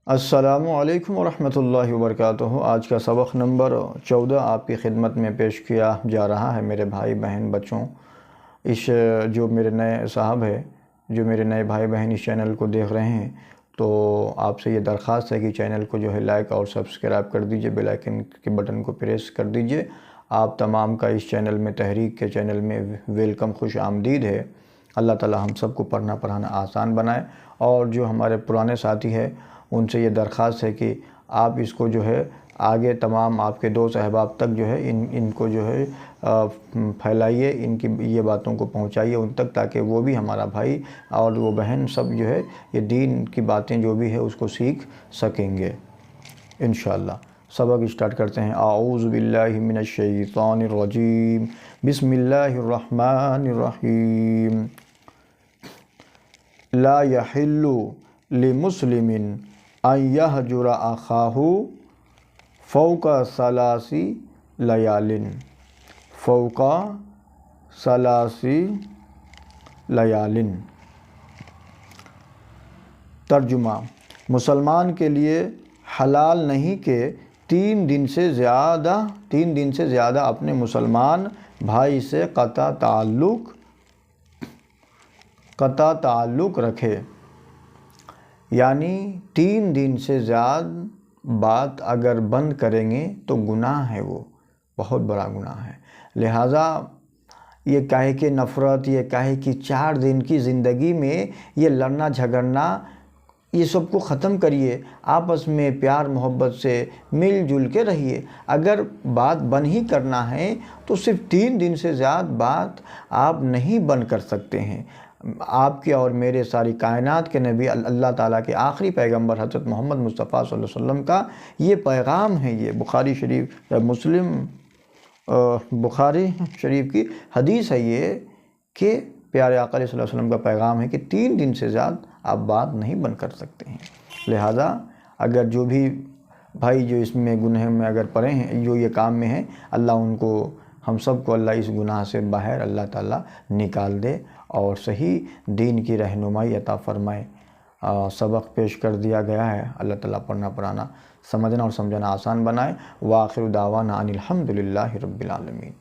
السلام علیکم ورحمۃ اللہ وبرکاتہ۔ آج کا سبق نمبر 14 آپ کی خدمت میں پیش کیا جا رہا ہے میرے بھائی بہن بچوں۔ جو میرے نئے صاحب ہے، جو میرے نئے بھائی بہن اس چینل کو دیکھ رہے ہیں، تو آپ سے یہ درخواست ہے کہ چینل کو جو ہے لائک اور سبسکرائب کر دیجئے، بیل آئیکن کے بٹن کو پریس کر دیجئے۔ آپ تمام کا اس چینل میں، تحریک کے چینل میں ویلکم، خوش آمدید ہے۔ اللہ تعالی ہم سب کو پڑھنا پڑھانا آسان بنائے۔ اور جو ہمارے پرانے ساتھی ہیں ان سے یہ درخواست ہے کہ آپ اس کو جو ہے آگے تمام آپ کے دوست احباب تک جو ہے ان کو جو ہے پھیلائیے، ان کی یہ باتوں کو پہنچائیے ان تک، تاکہ وہ بھی، ہمارا بھائی اور وہ بہن سب جو ہے یہ دین کی باتیں جو بھی ہے اس کو سیکھ سکیں گے انشاءاللہ۔ سبق اسٹارٹ کرتے ہیں۔ اعوذ باللہ من الشیطان الرجیم، بسم اللہ الرحمن الرحیم۔ لا یحل لمسلم ان یہجر اخاہ فوق ثلاث لیال، فوق ثلاث لیال۔ ترجمہ: مسلمان کے لیے حلال نہیں کہ 3 دن سے زیادہ اپنے مسلمان بھائی سے قطع تعلق رکھے، یعنی 3 دن سے زیادہ بات اگر بند کریں گے تو گناہ ہے، وہ بہت بڑا گناہ ہے۔ لہٰذا یہ کہے کہ نفرت، یہ کہے کہ 4 دن کی زندگی میں یہ لڑنا جھگڑنا، یہ سب کو ختم کریے، آپس میں پیار محبت سے مل جل کے رہیے۔ اگر بات بند ہی کرنا ہے تو صرف 3 دن سے زیادہ بات آپ نہیں بند کر سکتے ہیں۔ آپ کے اور میرے، ساری کائنات کے نبی، اللہ تعالیٰ کے آخری پیغمبر حضرت محمد مصطفیٰ صلی اللہ علیہ وسلم کا یہ پیغام ہے۔ یہ بخاری شریف کی حدیث ہے یہ، کہ پیارے آقا صلی اللہ علیہ وسلم کا پیغام ہے کہ 3 دن سے زیادہ آپ بات نہیں بند کر سکتے ہیں۔ لہٰذا اگر جو بھی بھائی جو اس میں گناہ میں اگر پڑے ہیں، جو یہ کام میں ہیں، اللہ ان کو، ہم سب کو اللہ اس گناہ سے باہر اللہ تعالیٰ نکال دے اور صحیح دین کی رہنمائی عطا فرمائے۔ سبق پیش کر دیا گیا ہے، اللہ تعالیٰ پڑھنا پڑھانا، سمجھنا اور سمجھنا آسان بنائے۔ وآخر دعوانا ان الحمد للہ رب العالمین۔